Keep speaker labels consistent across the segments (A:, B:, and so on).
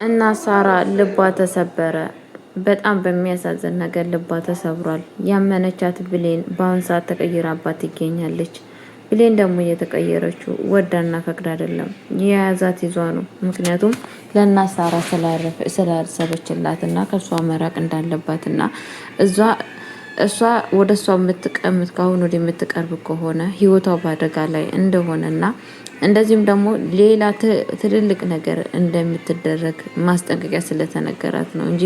A: እና ሳራ ልቧ ተሰበረ። በጣም በሚያሳዝን ነገር ልቧ ተሰብሯል። ያመነቻት ብሌን በአሁን ሰዓት ተቀይራባት ትገኛለች። ብሌን ደግሞ እየተቀየረችው ወዳና ፈቅድ አይደለም፣ የያዛት ይዟ ነው። ምክንያቱም ለእናት ሳራ ስላሰበችላት እና ከእሷ መራቅ እንዳለባትና እሷ ወደ እሷ የምትቀምጥ ካሁን ወደ የምትቀርብ ከሆነ ህይወቷ በአደጋ ላይ እንደሆነና እንደዚሁም ደግሞ ሌላ ትልልቅ ነገር እንደምትደረግ ማስጠንቀቂያ ስለተነገራት ነው እንጂ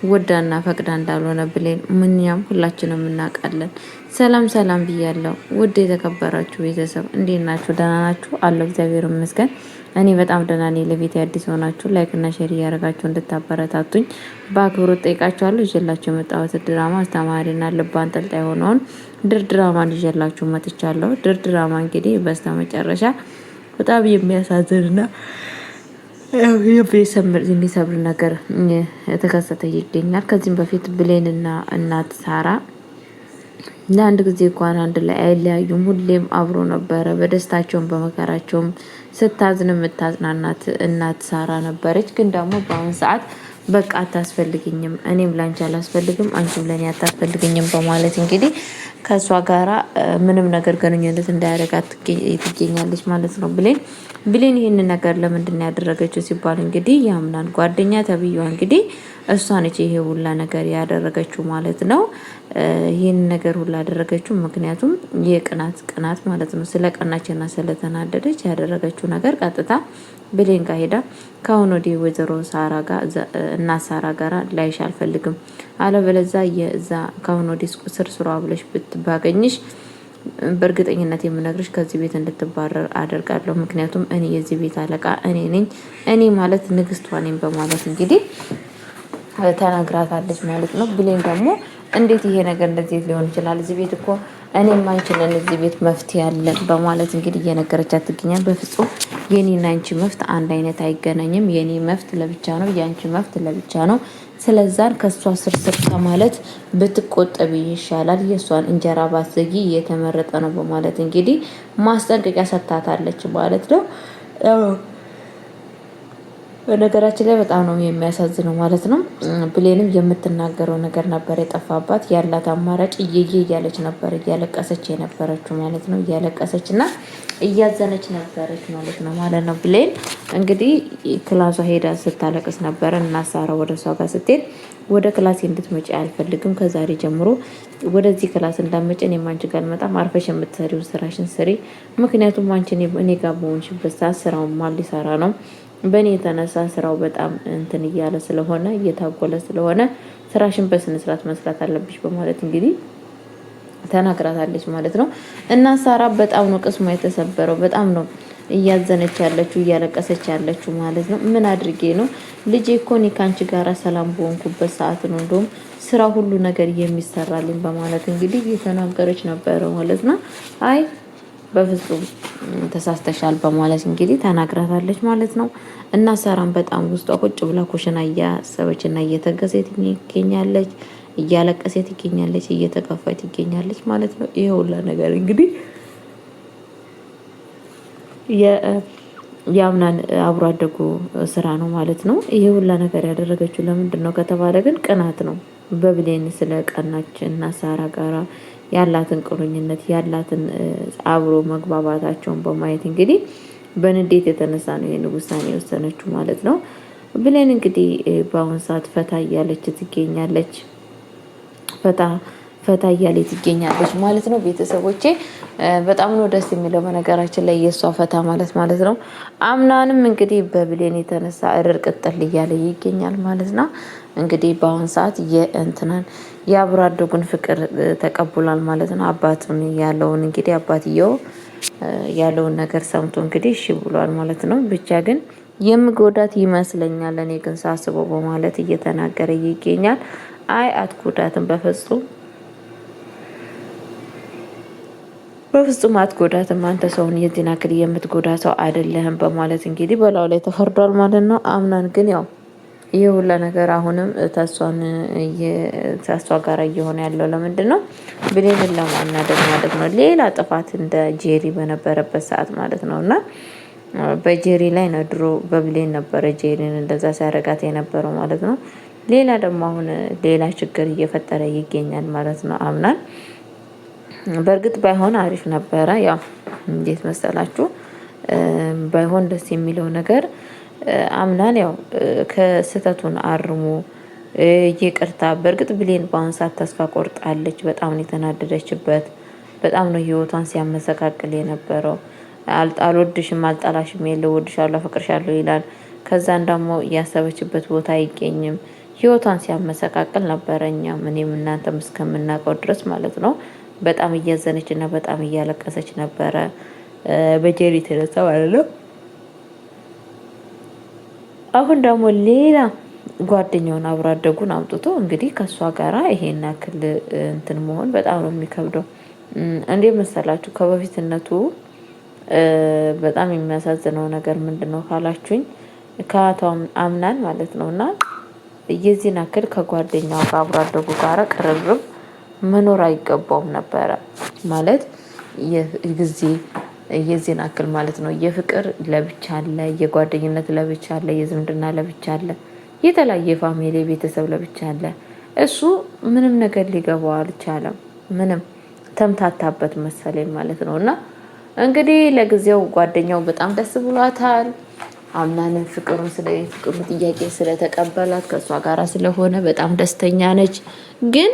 A: ወዳና ፈቅዳ እንዳልሆነ ብሌን ምንኛም ሁላችንም እናውቃለን። ሰላም ሰላም ብያለሁ። ውድ የተከበራችሁ ቤተሰብ እንዴት ናችሁ? ደህና ናችሁ? አለሁ እግዚአብሔር ይመስገን። እኔ በጣም ደህና ነኝ። ለቤት አዲስ ሆናችሁ ላይክ እና ሼር እያደረጋችሁ እንድታበረታቱኝ በአክብሮት ጠይቃችኋለሁ። ይዤላችሁ የመጣሁት ድራማ አስተማሪና ልብ አንጠልጣይ የሆነውን ድር ድራማን ይዤላችሁ መጥቻለሁ። ድር ድራማ እንግዲህ በስተመጨረሻ በጣም የሚያሳዝንና የሚሰብር ነገር የተከሰተ ይገኛል። ከዚህም በፊት ብሌንና እናት ሳራ ለአንድ ጊዜ እንኳን አንድ ላይ አይለያዩም። ሁሌም አብሮ ነበረ። በደስታቸውም በመከራቸውም ስታዝን የምታጽናናት እናት ሳራ ነበረች። ግን ደግሞ በአሁን ሰዓት በቃ አታስፈልግኝም፣ እኔም ላንቺ አላስፈልግም፣ አንቺም ለእኔ አታስፈልግኝም በማለት እንግዲህ ከእሷ ጋራ ምንም ነገር ግንኙነት እንዳያደርጋት ትገኛለች ማለት ነው። ብሌን ይህንን ነገር ለምንድን ያደረገችው ሲባል እንግዲህ የአምናን ጓደኛ ተብዬዋ እንግዲህ እሷ ነች ይሄ ሁላ ነገር ያደረገችው ማለት ነው። ይህን ነገር ሁላ ያደረገችው ምክንያቱም ቅናት ማለት ነው። ስለ ቀናችና ስለተናደደች ያደረገችው ነገር ቀጥታ ብሌን ጋር ሄዳ ከአሁን ወዲህ ወይዘሮ ሳራ ጋር እና ሳራ ጋር ላይሽ አልፈልግም፣ አለበለዚያ የዛ ከአሁን ወዲህ ስራ ብለሽ ባገኝሽ በእርግጠኝነት የምነግርሽ ከዚህ ቤት እንድትባረር አደርጋለሁ። ምክንያቱም እኔ የዚህ ቤት አለቃ እኔ ነኝ፣ እኔ ማለት ንግስቷ ነኝ በማለት እንግዲህ ተናግራታለች ማለት ነው። ብሌን ደግሞ እንዴት ይሄ ነገር እንደዚህ ሊሆን ይችላል? እዚህ ቤት እኮ እኔም አንቺን እዚህ ቤት መፍትሄ አለን በማለት እንግዲህ እየነገረቻት ትገኛል። በፍጹም የኔና አንቺ መፍት አንድ አይነት አይገናኝም። የኔ መፍት ለብቻ ነው፣ የአንቺ መፍት ለብቻ ነው። ስለዛን ከሷ ስርስር ከማለት ብትቆጠቢ ይሻላል። የሷን እንጀራ ባትዘጊ የተመረጠ ነው በማለት እንግዲህ ማስጠንቀቂያ ሰጥታታለች ማለት ነው። በነገራችን ላይ በጣም ነው የሚያሳዝነው ማለት ነው። ብሌንም የምትናገረው ነገር ነበር የጠፋባት። ያላት አማራጭ እየየ እያለች ነበር እያለቀሰች የነበረችው ማለት ነው። እያለቀሰች እና እያዘነች ነበረች ማለት ነው። ብሌን እንግዲህ ክላሷ ሄዳ ስታለቅስ ነበረ እና ሳራ ወደ እሷ ጋር ስትሄድ ወደ ክላስ እንድትመጪ አልፈልግም፣ ከዛሬ ጀምሮ ወደዚህ ክላስ እንዳትመጪ፣ እኔም አንቺ ጋር አልመጣም፣ አርፈሽ የምትሰሪውን ስራሽን ስሪ። ምክንያቱም አንቺ እኔ ጋር በሆንሽበት ሰዓት ስራውን ማን ሊሰራ ነው? በእኔ የተነሳ ስራው በጣም እንትን እያለ ስለሆነ እየታጎለ ስለሆነ ስራሽን በስነ ስርዓት መስራት አለብሽ በማለት እንግዲህ ተናግራታለች ማለት ነው። እና ሳራ በጣም ነው ቅስሟ የተሰበረው። በጣም ነው እያዘነች ያለችው እያለቀሰች ያለችው ማለት ነው። ምን አድርጌ ነው ልጄ እኮ እኔ ከአንቺ ጋራ ሰላም በሆንኩበት ሰዓት ነው እንደውም ስራ ሁሉ ነገር የሚሰራልኝ በማለት እንግዲህ እየተናገረች ነበረ ማለት ነው። አይ በፍጹም ተሳስተሻል በማለት እንግዲህ ተናግራታለች ማለት ነው። እና ሳራም በጣም ውስጧ ቁጭ ብላ ኩሽና እያሰበች እና እየተገዘች ትገኛለች፣ እያለቀሰች ትገኛለች፣ እየተከፋች ትገኛለች ማለት ነው። ይሄ ሁላ ነገር እንግዲህ የአምናን አብሮ አደጉ ስራ ነው ማለት ነው። ይሄ ሁላ ነገር ያደረገችው ለምንድን ነው ከተባለ ግን ቅናት ነው። በብሌን ስለ ቀናች እና ሳራ ጋራ ያላትን ቁርኝነት ያላትን አብሮ መግባባታቸውን በማየት እንግዲህ በንዴት የተነሳ ነው ይሄን ውሳኔ የወሰነችው ማለት ነው። ብሌን እንግዲህ በአሁን ሰዓት ፈታ እያለች ትገኛለች። ፈታ እያለች ትገኛለች ማለት ነው። ቤተሰቦቼ በጣም ነው ደስ የሚለው በነገራችን ላይ የእሷ ፈታ ማለት ነው። አምናንም እንግዲህ በብሌን የተነሳ እርር ቅጥል እያለ ይገኛል ማለት ነው። እንግዲህ በአሁን ሰዓት የእንትናን የአብሮ አደጉን ፍቅር ተቀብሏል ማለት ነው። አባቱን ያለውን እንግዲህ አባትየው ያለውን ነገር ሰምቶ እንግዲህ እሺ ብሏል ማለት ነው። ብቻ ግን የምጎዳት ይመስለኛል እኔ ግን ሳስበው በማለት እየተናገረ ይገኛል። አይ አትጎዳትም፣ በፍጹም አትጎዳትም፣ አንተ ሰውን የዚህን ያክል የምትጎዳ ሰው አይደለህም በማለት እንግዲህ በላው ላይ ተፈርዷል ማለት ነው። አምናን ግን ያው ይህ ሁላ ነገር አሁንም ተሷ ጋር እየሆነ ያለው ለምንድን ነው? ብሌንን ለማናደድ ማለት ነው። ሌላ ጥፋት እንደ ጄሪ በነበረበት ሰዓት ማለት ነው። እና በጄሪ ላይ ነው። ድሮ በብሌን ነበረ ጄሪን እንደዛ ሲያረጋት የነበረው ማለት ነው። ሌላ ደግሞ አሁን ሌላ ችግር እየፈጠረ ይገኛል ማለት ነው አምናን። በእርግጥ ባይሆን አሪፍ ነበረ። ያው እንዴት መሰላችሁ ባይሆን ደስ የሚለው ነገር አምናን ያው ከስህተቱን አርሞ ይቅርታ። በእርግጥ ብሌን በአሁን ሰዓት ተስፋ ቆርጣለች። በጣም ነው የተናደደችበት። በጣም ነው ህይወቷን ሲያመሰቃቅል የነበረው። አልወድሽም፣ አልጠላሽም፣ የለው ወድሻለሁ፣ አፈቅርሻለሁ ይላል። ከዛን ደግሞ እያሰበችበት ቦታ አይገኝም። ህይወቷን ሲያመሰቃቅል ነበረ። እኛም እኔም እናንተም እስከምናውቀው ድረስ ማለት ነው። በጣም እያዘነች እና በጣም እያለቀሰች ነበረ በጄሪ የተነሳ ማለት ነው። አሁን ደግሞ ሌላ ጓደኛውን አብሮ አደጉን አምጥቶ እንግዲህ ከእሷ ጋራ ይሄን ያክል እንትን መሆን በጣም ነው የሚከብደው። እንዴ መሰላችሁ ከበፊትነቱ በጣም የሚያሳዝነው ነገር ምንድን ነው ካላችሁኝ ከአቶ አምናን ማለት ነው እና የዚህን ያክል ከጓደኛው ጋር አብሮ አደጉ ጋራ ቅርርብ መኖር አይገባውም ነበረ ማለት የጊዜ የዚህን አክል ማለት ነው። የፍቅር ለብቻ አለ፣ የጓደኝነት ለብቻ አለ፣ የዝምድና ለብቻ አለ፣ የተለያየ ፋሚሊ ቤተሰብ ለብቻ አለ። እሱ ምንም ነገር ሊገባው አልቻለም። ምንም ተምታታበት መሰለኝ ማለት ነው። እና እንግዲህ ለጊዜው ጓደኛው በጣም ደስ ብሏታል። አምናንም ፍቅሩ ጥያቄ ስለተቀበላት ከእሷ ጋር ስለሆነ በጣም ደስተኛ ነች። ግን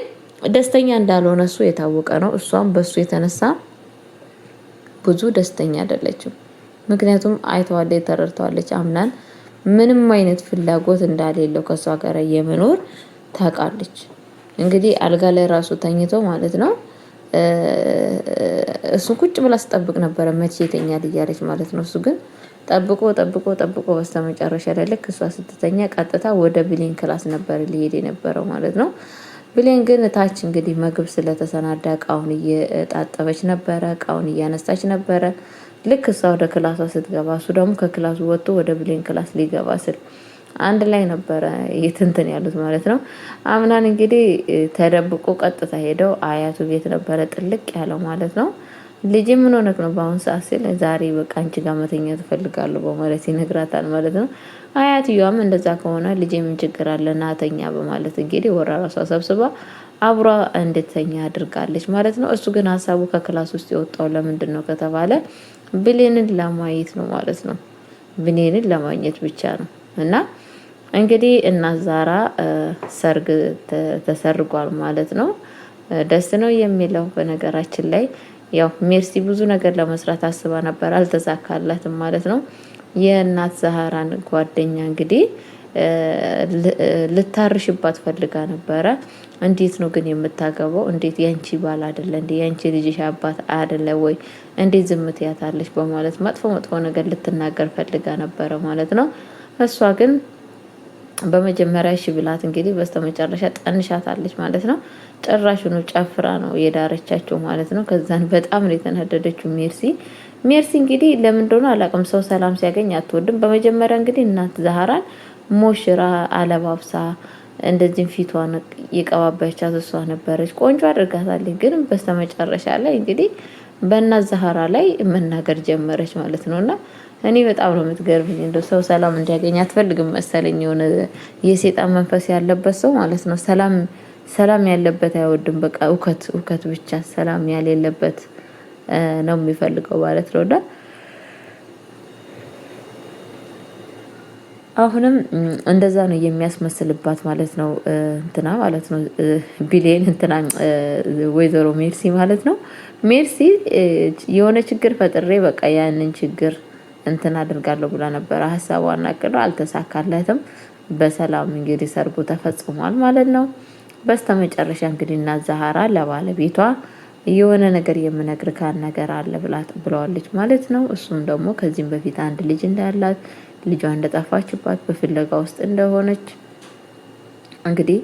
A: ደስተኛ እንዳልሆነ እሱ የታወቀ ነው። እሷም በሱ የተነሳ ብዙ ደስተኛ አይደለችም። ምክንያቱም አይተዋለች፣ ተረድተዋለች። አምናን ምንም አይነት ፍላጎት እንዳሌለው ከእሷ ጋር የመኖር ታውቃለች። እንግዲህ አልጋ ላይ ራሱ ተኝቶ ማለት ነው እሱ ቁጭ ብላ ስጠብቅ ነበረ መቼ ይተኛል እያለች ማለት ነው። እሱ ግን ጠብቆ ጠብቆ ጠብቆ በስተመጨረሻ ላይ ልክ እሷ ስትተኛ ቀጥታ ወደ ብሌን ክላስ ነበር ሊሄድ የነበረው ማለት ነው። ብሌን ግን ታች እንግዲህ ምግብ ስለተሰናዳ እቃውን እየጣጠበች ነበረ፣ እቃውን እያነሳች ነበረ። ልክ እሷ ወደ ክላሷ ስትገባ እሱ ደግሞ ከክላሱ ወጥቶ ወደ ብሌን ክላስ ሊገባ ስል አንድ ላይ ነበረ የትንትን ያሉት ማለት ነው። አምናን እንግዲህ ተደብቆ ቀጥታ ሄደው አያቱ ቤት ነበረ ጥልቅ ያለው ማለት ነው። ልጅ ምን ሆነክ ነው በአሁን ሰዓት ሲል ዛሬ በቃ አንቺ ጋር መተኛት እፈልጋለሁ በማለት ይነግራታል ማለት ነው። አያትየዋም እንደዛ ከሆነ ልጅ ምን ችግር አለ ናተኛ በማለት እንግዲህ ወራ ራሷ ሰብስባ አብሯ እንድተኛ አድርጋለች ማለት ነው። እሱ ግን ሀሳቡ ከክላስ ውስጥ የወጣው ለምንድን ነው ከተባለ ብሌንን ለማየት ነው ማለት ነው። ብሌንን ለማግኘት ብቻ ነው። እና እንግዲህ እናት ዛራ ሰርግ ተሰርጓል ማለት ነው። ደስ ነው የሚለው በነገራችን ላይ ያው ሜርሲ ብዙ ነገር ለመስራት አስባ ነበር፣ አልተሳካላትም ማለት ነው። የእናት ዛህራን ጓደኛ እንግዲህ ልታርሽባት ፈልጋ ነበረ። እንዴት ነው ግን የምታገባው? እንዴት ያንቺ ባል አይደለ እንዴ? ያንቺ ልጅሽ አባት አይደለ ወይ? እንዴት ዝም ትያታለች? በማለት መጥፎ መጥፎ ነገር ልትናገር ፈልጋ ነበረ ማለት ነው። እሷ ግን በመጀመሪያ እሺ ብላት እንግዲህ በስተመጨረሻ ጠንሻታለች ማለት ነው። ጭራሹኑ ጨፍራ ነው የዳረቻቸው ማለት ነው። ከዛን በጣም ነው የተናደደችው ሜርሲ እንግዲህ ለምን እንደሆነ አላውቅም። ሰው ሰላም ሲያገኝ አትወድም። በመጀመሪያ እንግዲህ እናት ዛህራን ሞሽራ አለባብሳ እንደዚህ ፊቷን የቀባባቻት እሷ ነበረች። ቆንጆ አድርጋታለች። ግን በስተመጨረሻ ላይ እንግዲህ በእናት ዛህራ ላይ መናገር ጀመረች ማለት ነውና እኔ በጣም ነው የምትገርምኝ። እንደው ሰው ሰላም እንዲያገኝ አትፈልግም መሰለኝ። የሆነ የሴጣን መንፈስ ያለበት ሰው ማለት ነው። ሰላም ያለበት አይወድም። በቃ እውከት ብቻ ሰላም ያሌለበት ነው የሚፈልገው ማለት ነውና አሁንም እንደዛ ነው የሚያስመስልባት ማለት ነው። እንትና ማለት ነው ቢሌን እንትና ወይዘሮ ሜርሲ ማለት ነው። ሜርሲ የሆነ ችግር ፈጥሬ በቃ ያንን ችግር እንትን አድርጋለሁ ብላ ነበረ ሀሳቧን አቅዶ አልተሳካለትም። በሰላም እንግዲህ ሰርጉ ተፈጽሟል ማለት ነው። በስተመጨረሻ እንግዲህ እናት ዛህራ ለባለቤቷ የሆነ ነገር የምነግርካን ነገር አለ ብለዋለች ማለት ነው። እሱም ደግሞ ከዚህም በፊት አንድ ልጅ እንዳላት ልጇ እንደጠፋችባት በፍለጋ ውስጥ እንደሆነች እንግዲህ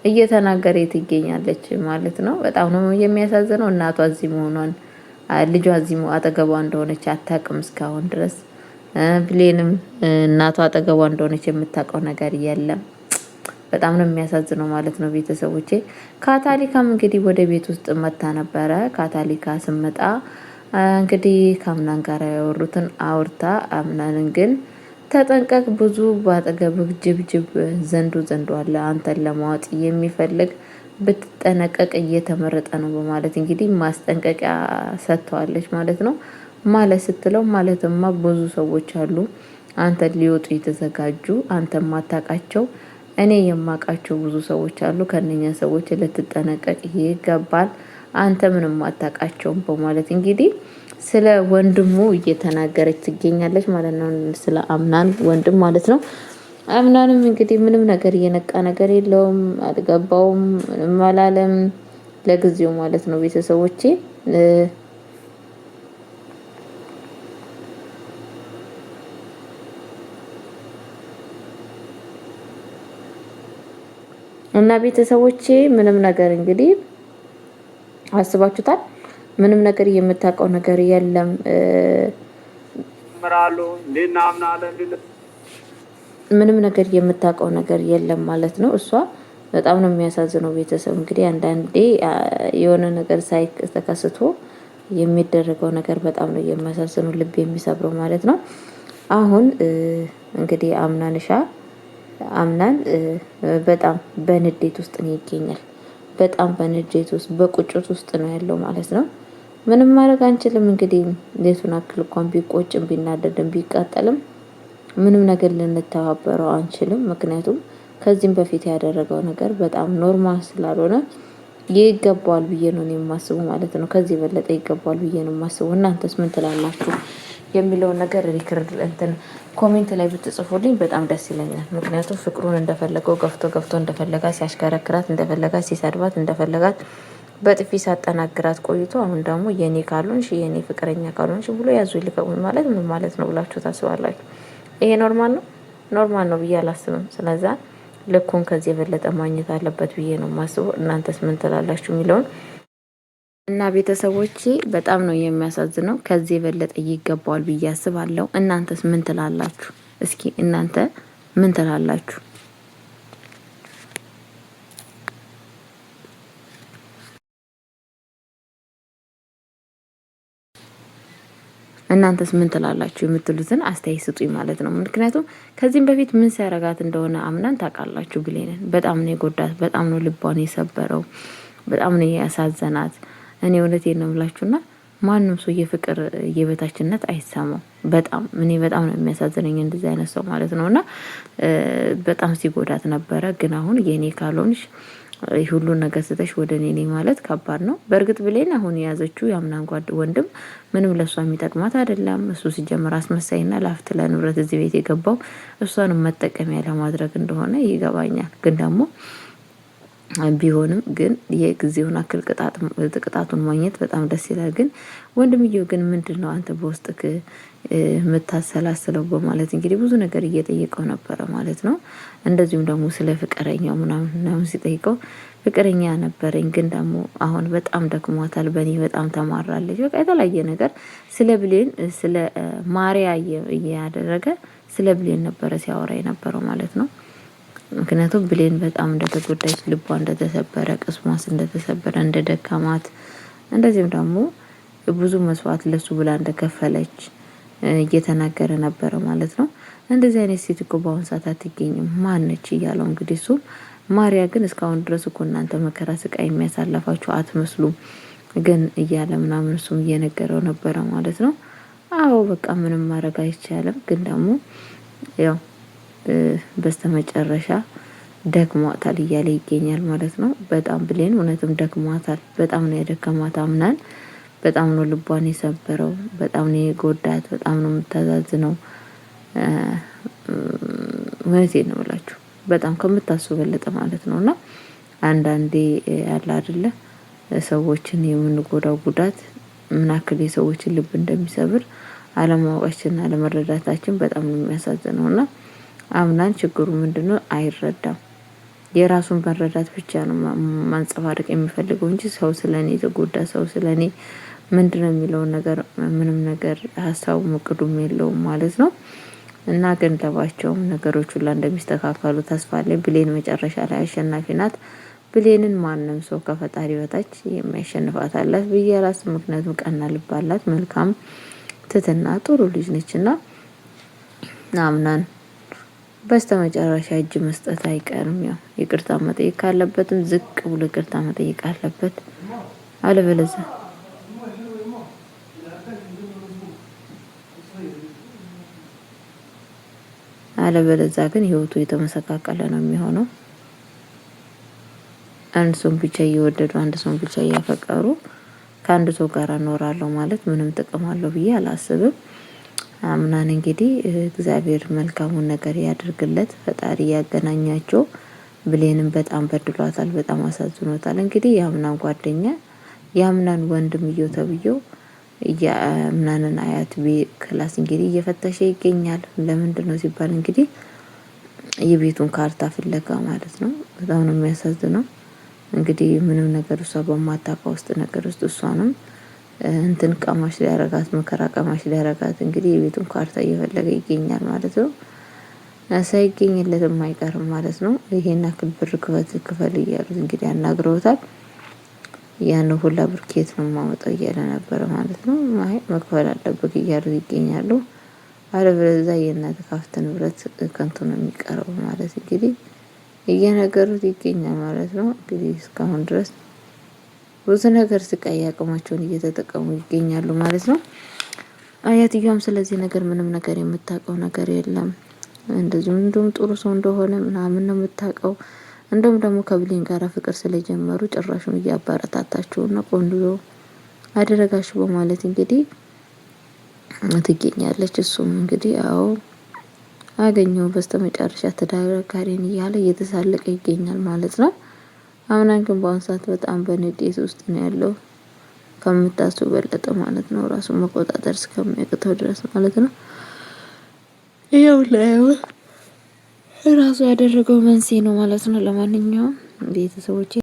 A: እየተናገረ ትገኛለች ማለት ነው። በጣም ነው የሚያሳዝነው። እናቷ እዚህ መሆኗን ልጇ እዚህ አጠገቧ እንደሆነች አታውቅም እስካሁን ድረስ። ብሌንም እናቷ አጠገቧ እንደሆነች የምታውቀው ነገር የለም። በጣም ነው የሚያሳዝነው ማለት ነው። ቤተሰቦቼ ካታሊካም እንግዲህ ወደ ቤት ውስጥ መታ ነበረ። ካታሊካ ስመጣ እንግዲህ ከአምናን ጋር ያወሩትን አውርታ አምናንን ግን ተጠንቀቅ፣ ብዙ በአጠገብህ ጅብ ዘንዶ አለ አንተን ለማወጥ የሚፈልግ ብትጠነቀቅ እየተመረጠ ነው በማለት እንግዲህ ማስጠንቀቂያ ሰጥተዋለች ማለት ነው። ማለት ስትለው ማለትማ ብዙ ሰዎች አሉ አንተን ሊወጡ የተዘጋጁ አንተ ማታውቃቸው እኔ የማውቃቸው ብዙ ሰዎች አሉ። ከነኛ ሰዎች ልትጠነቀቅ ይገባል። አንተ ምንም አታውቃቸውም በማለት እንግዲህ ስለ ወንድሙ እየተናገረች ትገኛለች ማለት ነው። ስለ አምናን ወንድም ማለት ነው። አምናንም እንግዲህ ምንም ነገር እየነቃ ነገር የለውም፣ አልገባውም፣ ምንም አላለም ለጊዜው ማለት ነው። ቤተሰቦቼ እና ቤተሰቦቼ ምንም ነገር እንግዲህ አስባችሁታል። ምንም ነገር የምታውቀው ነገር የለም። ምንም ነገር የምታውቀው ነገር የለም ማለት ነው። እሷ በጣም ነው የሚያሳዝነው። ቤተሰብ እንግዲህ አንዳንዴ የሆነ ነገር ተከስቶ የሚደረገው ነገር በጣም ነው የሚያሳዝነው፣ ልብ የሚሰብረው ማለት ነው። አሁን እንግዲህ አምናን በጣም በንዴት ውስጥ ነው ይገኛል። በጣም በንዴት ውስጥ በቁጭት ውስጥ ነው ያለው ማለት ነው። ምንም ማድረግ አንችልም እንግዲህ ሌቱን አክል እንኳን ቢቆጭም ቢናደድም ቢቃጠልም ምንም ነገር ልንተባበረው አንችልም። ምክንያቱም ከዚህም በፊት ያደረገው ነገር በጣም ኖርማል ስላልሆነ ይገባዋል ብዬ ነው የማስበው ማለት ነው። ከዚህ የበለጠ ይገባዋል ብዬ ነው የማስበው። እናንተስ ምን ትላላችሁ የሚለውን ነገር ሪከርድ ኮሜንት ላይ ብትጽፉልኝ በጣም ደስ ይለኛል። ምክንያቱም ፍቅሩን እንደፈለገው ገፍቶ እንደፈለጋት ሲያሽከረክራት፣ እንደፈለጋት ሲሰድባት፣ እንደፈለጋት በጥፊ ሳጠናግራት ቆይቶ አሁን ደግሞ የኔ ካልሆንሽ የኔ ፍቅረኛ ካልሆንሽ ብሎ ያዙ ይልቀቁኝ ማለት ምን ማለት ነው ብላችሁ ታስባላችሁ? ይሄ ኖርማል ነው? ኖርማል ነው ብዬ አላስብም። ስለዛ ልኩን ከዚህ የበለጠ ማግኘት አለበት ብዬ ነው የማስበው። እናንተስ ምን ትላላችሁ የሚለውን እና ቤተሰቦቼ በጣም ነው የሚያሳዝነው። ከዚህ የበለጠ ይገባዋል ብዬ አስባለሁ። እናንተስ ምን ትላላችሁ? እስኪ እናንተ ምን ትላላችሁ? እናንተስ ምን ትላላችሁ የምትሉትን አስተያየት ስጡኝ ማለት ነው። ምክንያቱም ከዚህም በፊት ምን ሲያረጋት እንደሆነ አምናን ታውቃላችሁ። ብሌንን በጣም ነው የጎዳት፣ በጣም ነው ልቧን የሰበረው፣ በጣም ነው ያሳዘናት። እኔ እውነቴን ነው የምላችሁና ማንም ሰው የፍቅር የበታችነት አይሰማው። እኔ በጣም ነው የሚያሳዝነኝ እንደዚህ አይነት ሰው ማለት ነውና በጣም ሲጎዳት ነበረ። ግን አሁን የኔ ካልሆንሽ ሁሉን ነገር ስተሽ ወደ እኔ ማለት ከባድ ነው። በእርግጥ ብሌን አሁን የያዘችው የአምናን ወንድም ምንም ለእሷ የሚጠቅማት አይደለም። እሱ ሲጀምር አስመሳይና ላፍት ለንብረት እዚህ ቤት የገባው እሷንም መጠቀሚያ ለማድረግ እንደሆነ ይገባኛል። ግን ደግሞ ቢሆንም ግን የጊዜውን አክል ቅጣቱን ማግኘት በጣም ደስ ይላል። ግን ወንድምየው ግን ምንድነው አንተ በውስጥክ የምታሰላስለው በማለት እንግዲህ ብዙ ነገር እየጠየቀው ነበረ ማለት ነው። እንደዚሁም ደግሞ ስለ ፍቅረኛው ምናምን ሲጠይቀው ፍቅረኛ ነበረኝ፣ ግን ደግሞ አሁን በጣም ደክሟታል፣ በእኔ በጣም ተማራለች። በቃ የተለያየ ነገር ስለ ብሌን ስለ ማሪያ እያደረገ ስለ ብሌን ነበረ ሲያወራ የነበረው ማለት ነው። ምክንያቱም ብሌን በጣም እንደተጎዳች፣ ልቧ እንደተሰበረ፣ ቅስሟስ እንደተሰበረ፣ እንደደከማት እንደዚህም ደግሞ ብዙ መስዋዕት ለሱ ብላ እንደከፈለች እየተናገረ ነበረ ማለት ነው። እንደዚህ አይነት ሴት እኮ በአሁን ሰዓት አትገኝም፣ ማነች እያለው እንግዲህ እሱም ማሪያ ግን እስካሁን ድረስ እኮ እናንተ መከራ ስቃይ የሚያሳለፋችሁ አትመስሉም ግን እያለ ምናምን እሱም እየነገረው ነበረ ማለት ነው። አዎ በቃ ምንም ማድረግ አይቻልም። ግን ደግሞ ያው በስተመጨረሻ ደክሟታል እያለ ይገኛል ማለት ነው። በጣም ብሌን እውነትም ደክሟታል። በጣም ነው የደከማት አምናን። በጣም ነው ልቧን የሰበረው። በጣም ነው የጎዳት። በጣም ነው የምታዛዝነው። እውነቴን ነው ብላችሁ በጣም ከምታስቡ በለጠ ማለት ነው። እና አንዳንዴ ያለ አይደለ ሰዎችን የምንጎዳው ጉዳት ምን ያክል የሰዎችን ልብ እንደሚሰብር አለማወቃችንና አለመረዳታችን በጣም ነው የሚያሳዝነው። እና አምናን ችግሩ ምንድነው አይረዳም። የራሱን መረዳት ብቻ ነው ማንጸባረቅ የሚፈልገው እንጂ ሰው ስለኔ የተጎዳ ሰው ስለኔ ምንድነው የሚለውን ነገር ምንም ነገር ሀሳቡ እቅዱም የለውም ማለት ነው። እና ገንዘባቸውም ነገሮች ሁላ እንደሚስተካከሉ ተስፋ አለኝ። ብሌን መጨረሻ ላይ አሸናፊ ናት። ብሌንን ማንም ሰው ከፈጣሪ በታች የሚያሸንፋት አላት ብዬ አላስብም። ምክንያቱም ቀና ልብ አላት፣ መልካም ትትና ጥሩ ልጅ ነችና አምናን በስተመጨረሻ እጅ መስጠት አይቀርም። ያው ይቅርታ መጠየቅ ካለበትም ዝቅ ብሎ ይቅርታ መጠየቅ አለበት። አለበለዚያ ግን ህይወቱ የተመሰቃቀለ ነው የሚሆነው። አንድ ሰው ብቻ እየወደዱ አንድ ሰው ብቻ እያፈቀሩ ከአንድ ሰው ጋር እኖራለሁ ማለት ምንም ጥቅም አለው ብዬ አላስብም። አምናን እንግዲህ እግዚአብሔር መልካሙን ነገር ያድርግለት፣ ፈጣሪ ያገናኛቸው። ብሌንም በጣም በድሏታል፣ በጣም አሳዝኖታል። እንግዲህ የአምናን ጓደኛ የአምናን ወንድምየው ተብዬው የአምናንን አያት ክላስ እንግዲህ እየፈተሸ ይገኛል። ለምንድነው ሲባል እንግዲህ የቤቱን ካርታ ፍለጋ ማለት ነው። በጣም ነው የሚያሳዝነው። እንግዲህ ምንም ነገር እሷ በማታውቀው ውስጥ ነገር ውስጥ እሷንም እንትን ቀማሽ ሊያረጋት መከራ ቀማሽ ሊያረጋት እንግዲህ የቤቱን ካርታ እየፈለገ ይገኛል ማለት ነው። ሳይገኝለትም አይቀርም ማለት ነው። ይሄን አክል ብር ክፈል እያሉት እንግዲህ ያናግረውታል። ያን ሁላ ብር ከየት ነው የማመጣው እያለ ነበረ ማለት ነው። አይ መክፈል አለበት እያሉት ይገኛሉ። አለበለዚያ የእናትህ ሀብት ንብረት ከንቱ ነው የሚቀረው ማለት እንግዲህ እየነገሩት ይገኛል ማለት ነው። እንግዲህ እስካሁን ድረስ ብዙ ነገር ስቃይ አቅማቸውን እየተጠቀሙ ይገኛሉ ማለት ነው። አያትየዋም ስለዚህ ነገር ምንም ነገር የምታውቀው ነገር የለም። እንደውም ጥሩ ሰው እንደሆነ ምናምን ነው የምታውቀው። እንደውም ደግሞ ከብሌን ጋር ፍቅር ስለጀመሩ ጭራሹን እያባረታታቸውና ቆንጆ አደረጋችሁ በማለት እንግዲህ ትገኛለች። እሱም እንግዲህ አዎ አገኘው በስተመጨረሻ ተዳራጋሪን እያለ እየተሳለቀ ይገኛል ማለት ነው። አምናን ግን በአሁኑ ሰዓት በጣም በንዴት ውስጥ ነው ያለው፣ ከምታስበው በለጠ ማለት ነው። ራሱን መቆጣጠር እስከሚያቅተው ድረስ ማለት ነው። ይኸው ላይ ራሱ ያደረገው መንስኤ ነው ማለት ነው። ለማንኛውም ቤተሰቦቼ